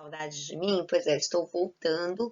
saudade de mim? Pois é, estou voltando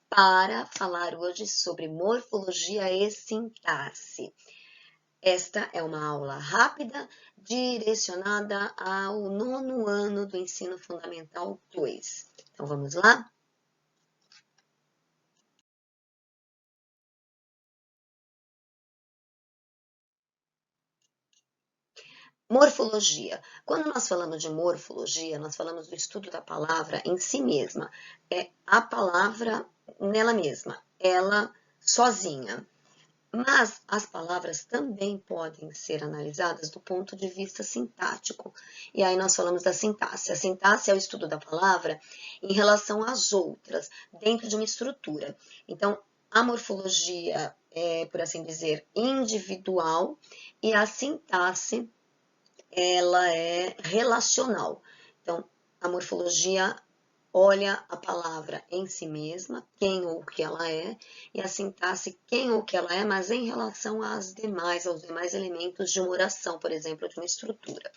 para falar hoje sobre morfologia e sintaxe. Esta é uma aula rápida direcionada ao 9º ano do Ensino Fundamental 2. Então, vamos lá? Morfologia. Quando nós falamos de morfologia, nós falamos do estudo da palavra em si mesma. É a palavra nela mesma, ela sozinha. Mas as palavras também podem ser analisadas do ponto de vista sintático. E aí nós falamos da sintaxe. A sintaxe é o estudo da palavra em relação às outras, dentro de uma estrutura. Então, a morfologia é, por assim dizer, individual e a sintaxe ela é relacional. Então, a morfologia olha a palavra em si mesma, quem ou o que ela é, e a sintaxe, quem ou o que ela é, mas em relação aos demais elementos de uma oração, por exemplo, de uma estrutura.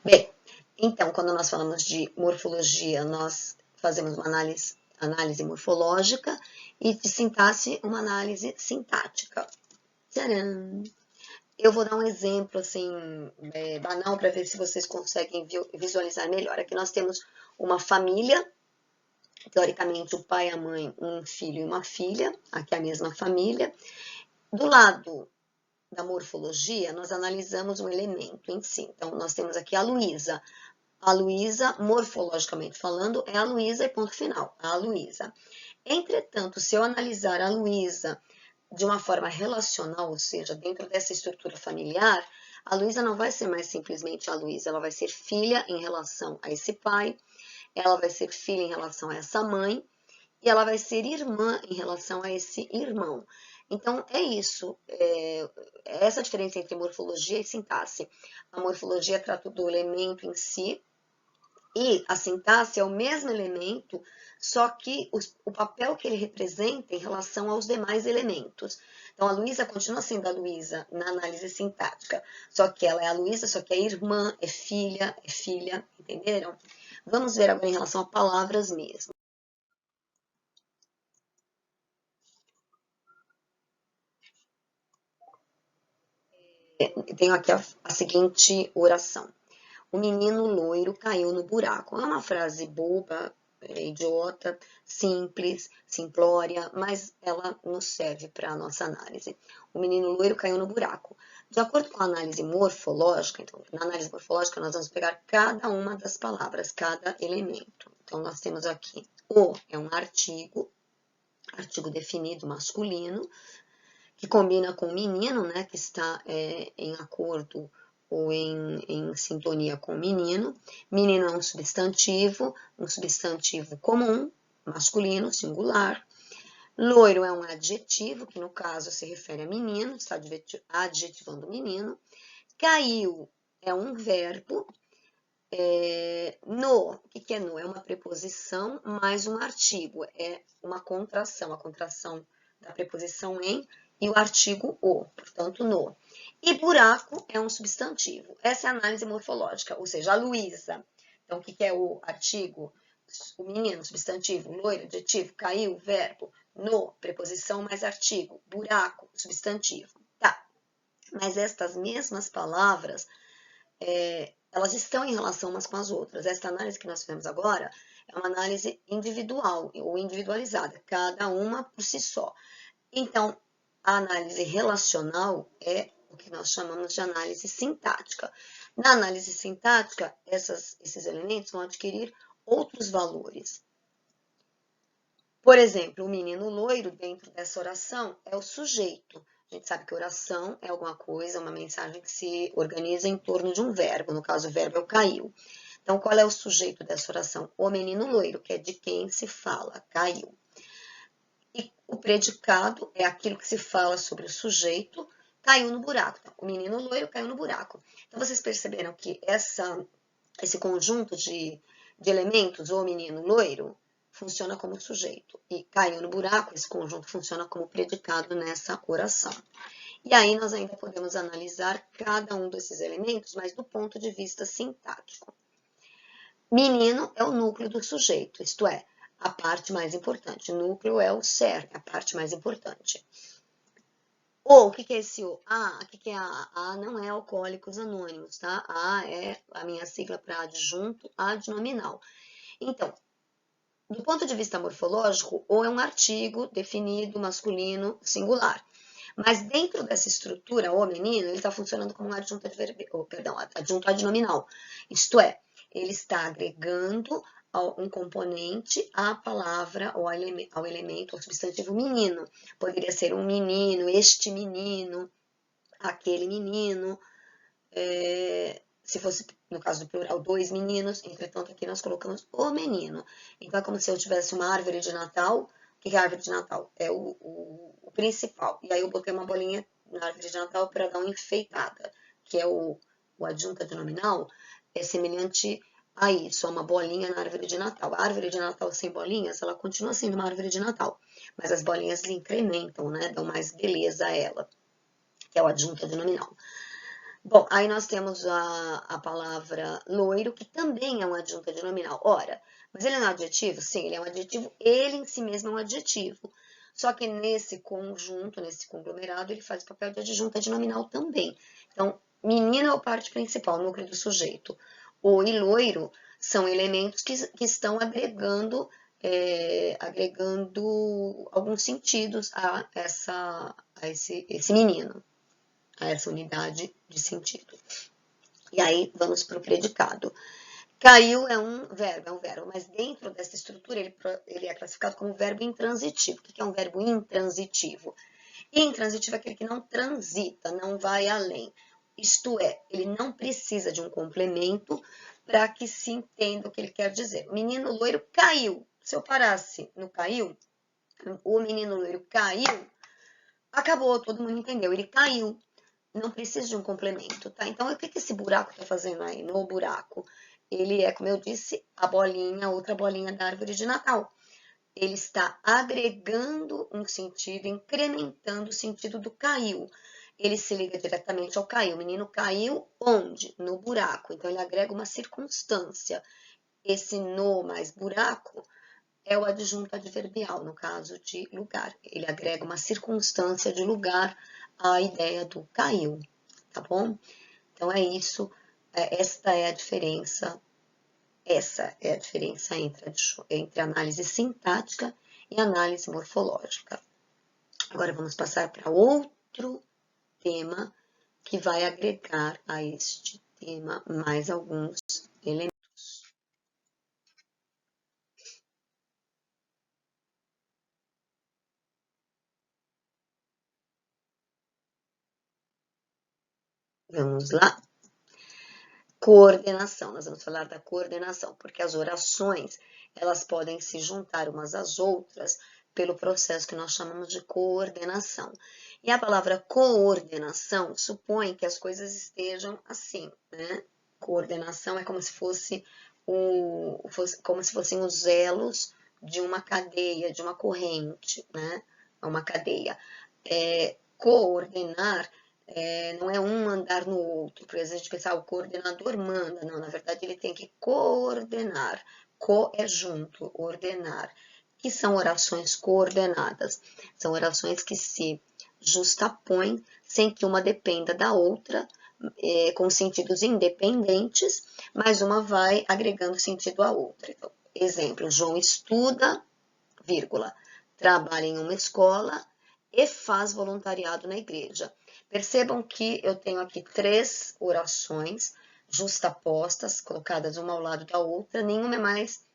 Bem, então, quando nós falamos de morfologia, nós fazemos uma análise morfológica e de sintaxe, uma análise sintática. Tcharam! Eu vou dar um exemplo assim, banal para ver se vocês conseguem visualizar melhor. Aqui nós temos uma família, teoricamente o pai, a mãe, um filho e uma filha, aqui a mesma família. Do lado da morfologia, nós analisamos um elemento em si. Então, nós temos aqui a Luísa. A Luísa, morfologicamente falando, é a Luísa e ponto final, a Luísa. Entretanto, se eu analisar a Luísa de uma forma relacional, ou seja, dentro dessa estrutura familiar, a Luísa não vai ser mais simplesmente a Luísa, ela vai ser filha em relação a esse pai, ela vai ser filha em relação a essa mãe, e ela vai ser irmã em relação a esse irmão. Então, é isso, essa diferença entre morfologia e sintaxe. A morfologia trata do elemento em si, e a sintaxe é o mesmo elemento, só que o papel que ele representa em relação aos demais elementos. Então, a Luísa continua sendo a Luísa na análise sintática, só que ela é a Luísa, só que é irmã, é filha, entenderam? Vamos ver agora em relação a palavras mesmo. Tenho aqui a seguinte oração. O menino loiro caiu no buraco. É uma frase boba, idiota, simples, simplória, mas ela nos serve para a nossa análise. O menino loiro caiu no buraco. De acordo com a análise morfológica, então, na análise morfológica nós vamos pegar cada uma das palavras, cada elemento. Então, nós temos aqui o é um artigo definido masculino, que combina com menino, né, que está em acordo ou em sintonia com o menino. Menino é um substantivo comum, masculino, singular. Loiro é um adjetivo, que no caso se refere a menino, está adjetivando o menino. Caiu é um verbo. No, o que é no? É uma preposição mais um artigo, é uma contração, a contração da preposição em e o artigo o, portanto, no. E buraco é um substantivo. Essa é a análise morfológica, ou seja, a Luísa. Então, o que é o artigo? O menino, substantivo, loiro, adjetivo, caiu, verbo, no, preposição mais artigo, buraco, substantivo. Tá, mas estas mesmas palavras, elas estão em relação umas com as outras. Esta análise que nós fizemos agora é uma análise individual ou individualizada, cada uma por si só. Então, a análise relacional é o que nós chamamos de análise sintática. Na análise sintática, esses elementos vão adquirir outros valores. Por exemplo, o menino loiro, dentro dessa oração, é o sujeito. A gente sabe que oração é alguma coisa, uma mensagem que se organiza em torno de um verbo. No caso, o verbo é o caiu. Então, qual é o sujeito dessa oração? O menino loiro, que é de quem se fala, caiu. E o predicado é aquilo que se fala sobre o sujeito, caiu no buraco. Então, o menino loiro caiu no buraco. Então, vocês perceberam que esse conjunto de elementos, o menino loiro, funciona como sujeito. E caiu no buraco, esse conjunto funciona como predicado nessa oração. E aí nós ainda podemos analisar cada um desses elementos, mas do ponto de vista sintático. Menino é o núcleo do sujeito, isto é, a parte mais importante. O núcleo é o cerne, a parte mais importante. O que é esse O? O que é A? A não é Alcoólicos Anônimos, tá? A é a minha sigla para adjunto adnominal. Então, do ponto de vista morfológico, O é um artigo definido, masculino, singular. Mas dentro dessa estrutura, o menino, ele está funcionando como um adjunto adjunto adnominal. Isto é, ele está agregando um componente à palavra ou ao elemento, ao substantivo menino. Poderia ser um menino, este menino, aquele menino. Se fosse, no caso do plural, dois meninos, entretanto aqui nós colocamos o menino. Então é como se eu tivesse uma árvore de Natal. O que é a árvore de Natal? É o principal. E aí eu botei uma bolinha na árvore de Natal para dar uma enfeitada, que é o adjunto adnominal, é semelhante a isso, a uma bolinha na árvore de Natal. A árvore de Natal sem bolinhas, ela continua sendo uma árvore de Natal, mas as bolinhas lhe incrementam, né? Dão mais beleza a ela, que é o adjunto adnominal. Bom, aí nós temos a palavra loiro, que também é um adjunto adnominal. Ora, mas ele não é um adjetivo? Sim, ele é um adjetivo, ele em si mesmo é um adjetivo. Só que nesse conjunto, nesse conglomerado, ele faz o papel de adjunto adnominal também. Então, menino é a parte principal, o núcleo do sujeito. O e loiro são elementos que estão agregando alguns sentidos a esse menino, a essa unidade de sentido. E aí vamos para o predicado. Caiu é um verbo, mas dentro dessa estrutura ele é classificado como verbo intransitivo. O que é um verbo intransitivo? Intransitivo é aquele que não transita, não vai além. Isto é, ele não precisa de um complemento para que se entenda o que ele quer dizer. O menino loiro caiu. Se eu parasse no caiu, o menino loiro caiu, acabou, todo mundo entendeu. Ele caiu. Não precisa de um complemento, tá? Então, o que esse buraco está fazendo aí no buraco? Ele é, como eu disse, a bolinha, outra bolinha da árvore de Natal. Ele está agregando um sentido, incrementando o sentido do caiu. Ele se liga diretamente ao caiu. O menino caiu onde? No buraco. Então, ele agrega uma circunstância. Esse no mais buraco é o adjunto adverbial, no caso de lugar. Ele agrega uma circunstância de lugar à ideia do caiu, tá bom? Então é isso, essa é a diferença entre análise sintática e análise morfológica. Agora vamos passar para outro tema que vai agregar a este tema mais alguns elementos. Vamos lá. Coordenação, nós vamos falar da coordenação, porque as orações, elas podem se juntar umas às outras pelo processo que nós chamamos de coordenação. E a palavra coordenação supõe que as coisas estejam assim, né? Coordenação é como se fossem os elos de uma cadeia, de uma corrente, né? Uma cadeia. Coordenar não é um mandar no outro, por exemplo, a gente pensar, o coordenador manda, não, na verdade ele tem que coordenar, co é junto, ordenar, que são orações coordenadas, são orações que se justapõem sem que uma dependa da outra, com sentidos independentes, mas uma vai agregando sentido à outra. Então, exemplo, João estuda, vírgula, trabalha em uma escola e faz voluntariado na igreja. Percebam que eu tenho aqui 3 orações justapostas, colocadas uma ao lado da outra, nenhuma é mais,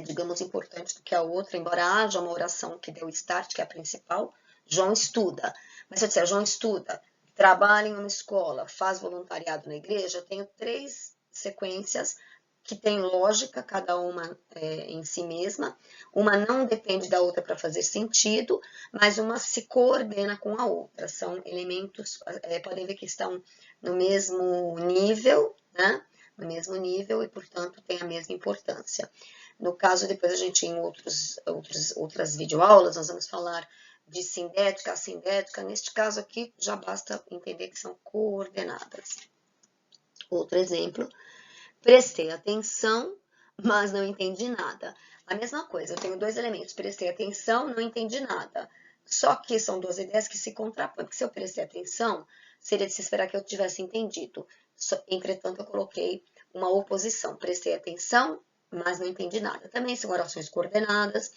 digamos, importante do que a outra, embora haja uma oração que deu start, que é a principal, João estuda. Mas se eu disser, João estuda, trabalha em uma escola, faz voluntariado na igreja, eu tenho 3 sequências que tem lógica, cada uma em si mesma, uma não depende da outra para fazer sentido, mas uma se coordena com a outra, são elementos, podem ver que estão no mesmo nível, né? No mesmo nível e, portanto, tem a mesma importância. No caso, depois a gente, em outras videoaulas, nós vamos falar de sindética a sindética, neste caso aqui já basta entender que são coordenadas. Outro exemplo, prestei atenção, mas não entendi nada. A mesma coisa, eu tenho dois elementos, prestei atenção, não entendi nada. Só que são duas ideias que se contrapõem, porque se eu prestei atenção, seria de se esperar que eu tivesse entendido. Entretanto, eu coloquei uma oposição, prestei atenção, mas não entendi nada. Também são orações coordenadas,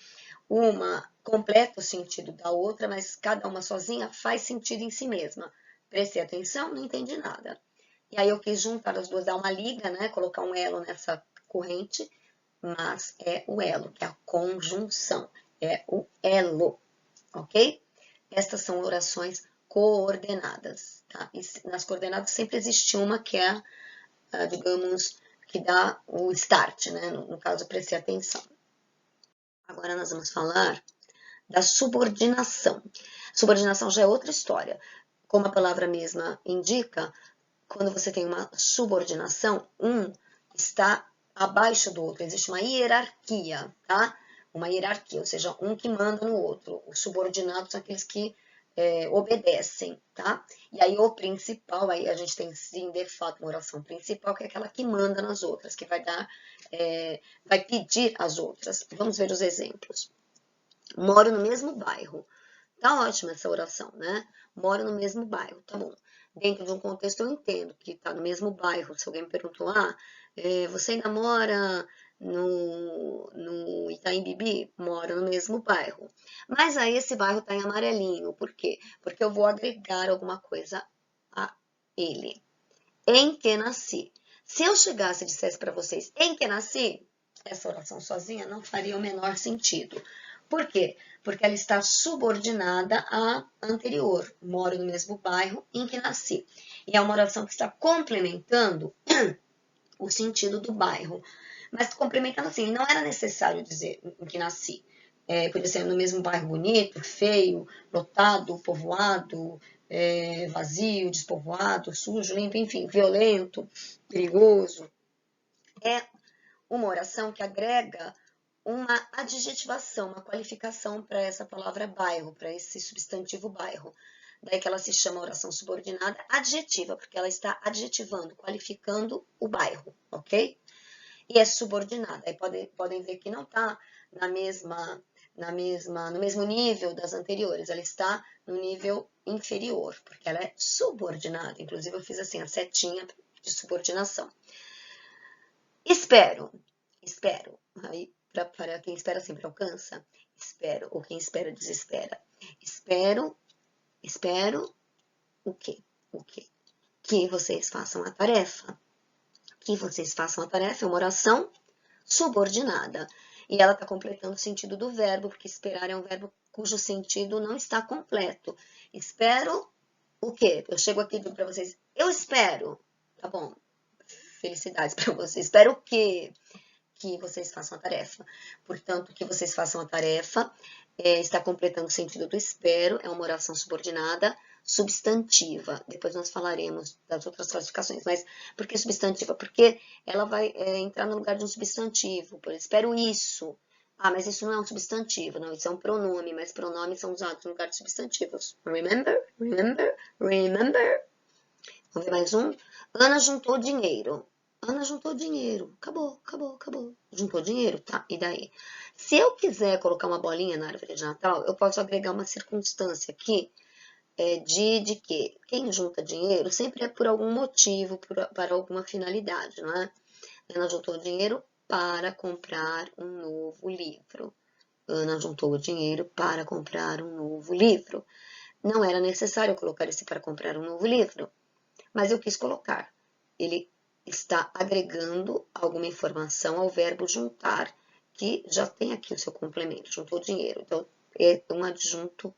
uma completa o sentido da outra, mas cada uma sozinha faz sentido em si mesma. Prestei atenção, não entendi nada. E aí eu quis juntar as duas, dar uma liga, né? Colocar um elo nessa corrente, mas é o elo, que é a conjunção, é o elo, ok? Estas são orações coordenadas, tá? E nas coordenadas sempre existe uma que é, digamos, que dá o start, né? No caso, prestei atenção. Agora nós vamos falar da subordinação. Subordinação já é outra história. Como a palavra mesma indica, quando você tem uma subordinação, um está abaixo do outro, existe uma hierarquia, tá? Uma hierarquia, ou seja, um que manda no outro. Os subordinados são aqueles que obedecem, tá? E aí o principal, aí a gente tem sim, de fato, uma oração principal, que é aquela que manda nas outras, que vai dar, vai pedir às outras. Vamos ver os exemplos. Moro no mesmo bairro. Tá ótima essa oração, né? Moro no mesmo bairro, tá bom. Dentro de um contexto eu entendo que tá no mesmo bairro. Se alguém me perguntou, você ainda mora no Itaim Bibi? Moro no mesmo bairro. Mas aí esse bairro tá em amarelinho. Por quê? Porque eu vou agregar alguma coisa a ele. Em que nasci. Se eu chegasse e dissesse para vocês em que nasci, essa oração sozinha não faria o menor sentido. Por quê? Porque ela está subordinada à anterior. Moro no mesmo bairro em que nasci. E é uma oração que está complementando o sentido do bairro. Mas complementando assim, não era necessário dizer em que nasci. Podia ser no mesmo bairro bonito, feio, lotado, povoado, vazio, despovoado, sujo, limpo, enfim, violento, perigoso. É uma oração que agrega uma adjetivação, uma qualificação para essa palavra bairro, para esse substantivo bairro. Daí que ela se chama oração subordinada adjetiva, porque ela está adjetivando, qualificando o bairro, ok? E é subordinada. Aí podem ver que não está no mesmo nível das anteriores, ela está no nível inferior, porque ela é subordinada. Inclusive eu fiz assim a setinha de subordinação. Espero. Aí, para quem espera sempre alcança. Espero, ou quem espera desespera. Espero o quê? O quê? Que vocês façam a tarefa. Que vocês façam a tarefa é uma oração subordinada. E ela está completando o sentido do verbo, porque esperar é um verbo cujo sentido não está completo. Espero o quê? Eu chego aqui e digo para vocês, eu espero. Tá bom, felicidades para vocês. Espero o quê? Que vocês façam a tarefa. Portanto, que vocês façam a tarefa está completando o sentido do espero, é uma oração subordinada substantiva. Depois nós falaremos das outras classificações. Mas por que substantiva? Porque ela vai entrar no lugar de um substantivo. Por espero isso. Ah, mas isso não é um substantivo, não, isso é um pronome, mas pronomes são usados no lugar de substantivos. Remember? Vamos ver mais um? Ana juntou dinheiro. Ana juntou dinheiro. Acabou. Juntou dinheiro, tá? E daí? Se eu quiser colocar uma bolinha na árvore de Natal, eu posso agregar uma circunstância aqui de que quem junta dinheiro sempre é por algum motivo, para alguma finalidade, não é? Ana juntou dinheiro para comprar um novo livro. Ana juntou dinheiro para comprar um novo livro. Não era necessário colocar esse para comprar um novo livro, mas eu quis colocar. Ele está agregando alguma informação ao verbo juntar, que já tem aqui o seu complemento, juntou dinheiro. Então, é um adjunto,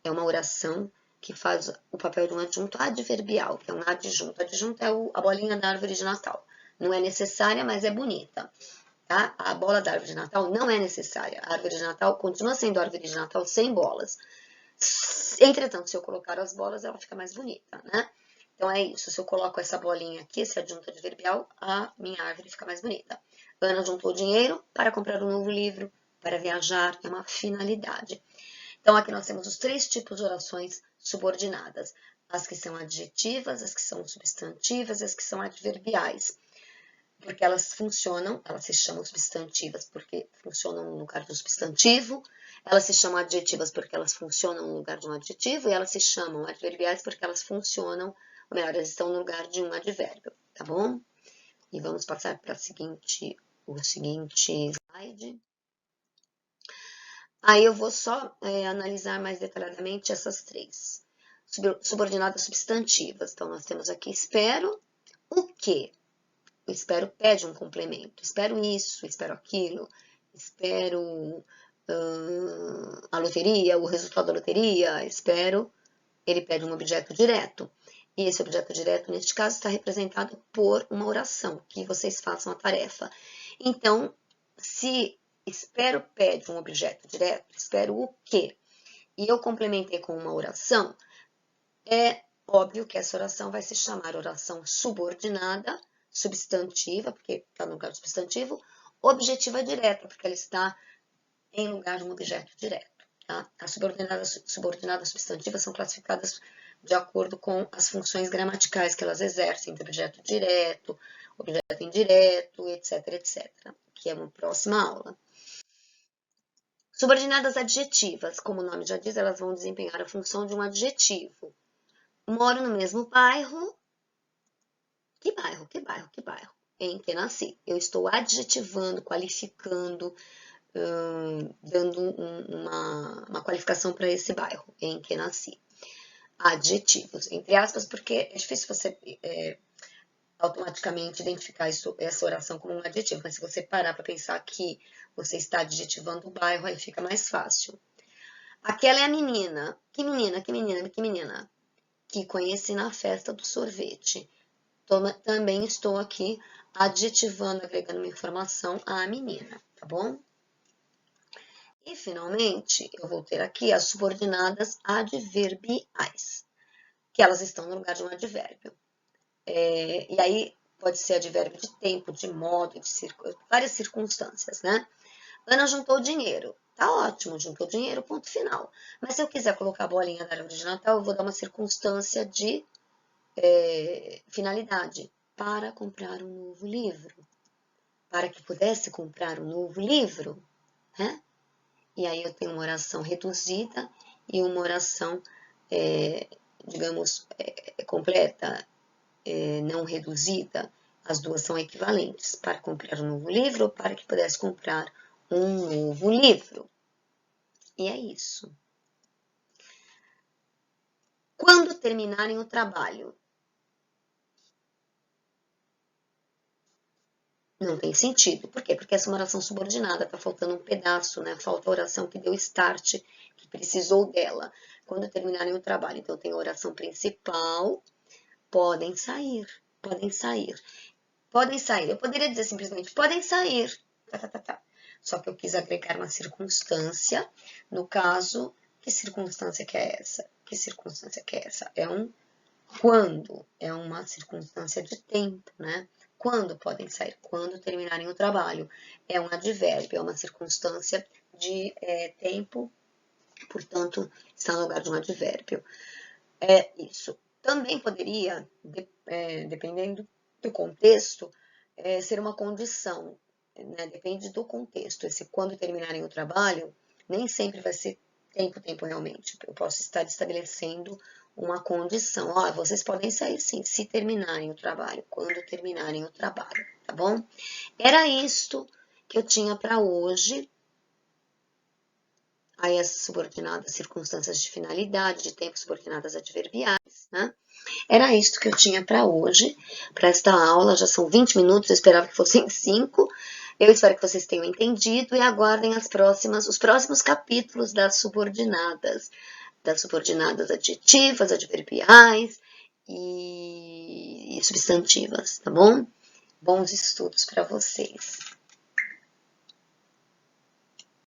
é uma oração que faz o papel de um adjunto adverbial, que é um adjunto. Adjunto é a bolinha da árvore de Natal. Não é necessária, mas é bonita. Tá? A bola da árvore de Natal não é necessária. A árvore de Natal continua sendo árvore de Natal sem bolas. Entretanto, se eu colocar as bolas, ela fica mais bonita, né? Então é isso, se eu coloco essa bolinha aqui, esse adjunto adverbial, a minha árvore fica mais bonita. Ana juntou dinheiro para comprar um novo livro, para viajar, é uma finalidade. Então, aqui nós temos os 3 tipos de orações subordinadas. As que são adjetivas, as que são substantivas e as que são adverbiais. Porque elas se chamam substantivas porque funcionam no lugar do substantivo, elas se chamam adjetivas porque elas funcionam no lugar de um adjetivo, e elas se chamam adverbiais porque elas funcionam, ou melhor, elas estão no lugar de um advérbio, tá bom? E vamos passar para o seguinte slide. Aí eu vou só analisar mais detalhadamente essas 3. Subordinadas substantivas. Então, nós temos aqui espero o quê? O espero pede um complemento. Espero isso, espero aquilo, espero a loteria, o resultado da loteria, espero. Ele pede um objeto direto. E esse objeto direto, neste caso, está representado por uma oração, que vocês façam a tarefa. Então, se espero pede um objeto direto, espero o quê? E eu complementei com uma oração, é óbvio que essa oração vai se chamar oração subordinada, substantiva, porque está no lugar do substantivo, objetiva direta, porque ela está em lugar de um objeto direto. Tá? As subordinadas substantivas são classificadas de acordo com as funções gramaticais que elas exercem, de objeto direto, objeto indireto, etc, etc, que é uma próxima aula. Subordinadas adjetivas, como o nome já diz, elas vão desempenhar a função de um adjetivo. Moro no mesmo bairro. Que bairro? Que bairro? Que bairro? Em que nasci. Eu estou adjetivando, qualificando, dando uma qualificação para esse bairro em que nasci. Adjetivos, entre aspas, porque é difícil você automaticamente identificar essa oração como um adjetivo, mas se você parar para pensar que você está adjetivando o bairro, aí fica mais fácil. Aquela é a menina. Que menina? Que menina? Que menina? Que conheci na festa do sorvete. Também estou aqui adjetivando, agregando uma informação à menina, tá bom? E, finalmente, eu vou ter aqui as subordinadas adverbiais, que elas estão no lugar de um advérbio. E aí, pode ser advérbio de tempo, de modo, de várias circunstâncias, né? Ana juntou dinheiro. Tá ótimo, juntou dinheiro, ponto final. Mas se eu quiser colocar a bolinha da árvore de Natal, eu vou dar uma circunstância de finalidade. Para comprar um novo livro. Para que pudesse comprar um novo livro, né? E aí eu tenho uma oração reduzida e uma oração, digamos, completa, não reduzida. As duas são equivalentes. Para comprar um novo livro ou para que pudesse comprar um novo livro. E é isso. Quando terminarem o trabalho? Não tem sentido. Por quê? Porque essa é uma oração subordinada, tá faltando um pedaço, né? Falta a oração que deu start, que precisou dela. Quando terminarem o trabalho. Então, tem a oração principal, podem sair, podem sair. Podem sair. Eu poderia dizer simplesmente, podem sair. Só que eu quis agregar uma circunstância. No caso, que circunstância que é essa? Que circunstância que é essa? É um quando. É uma circunstância de tempo, né? Quando podem sair? Quando terminarem o trabalho. É um advérbio, é uma circunstância de tempo, portanto, está no lugar de um advérbio. É isso. Também poderia, dependendo do contexto, ser uma condição, né? Depende do contexto. Esse quando terminarem o trabalho, nem sempre vai ser tempo realmente. Eu posso estar estabelecendo uma condição. Vocês podem sair sim, se terminarem o trabalho, quando terminarem o trabalho, tá bom? Era isto que eu tinha para hoje. Aí as subordinadas circunstâncias de finalidade, de tempo, subordinadas adverbiais, né? Era isto que eu tinha para hoje, para esta aula. Já são 20 minutos, eu esperava que fossem 5. Eu espero que vocês tenham entendido e aguardem os próximos capítulos das subordinadas adjetivas, adverbiais e substantivas, tá bom? Bons estudos para vocês.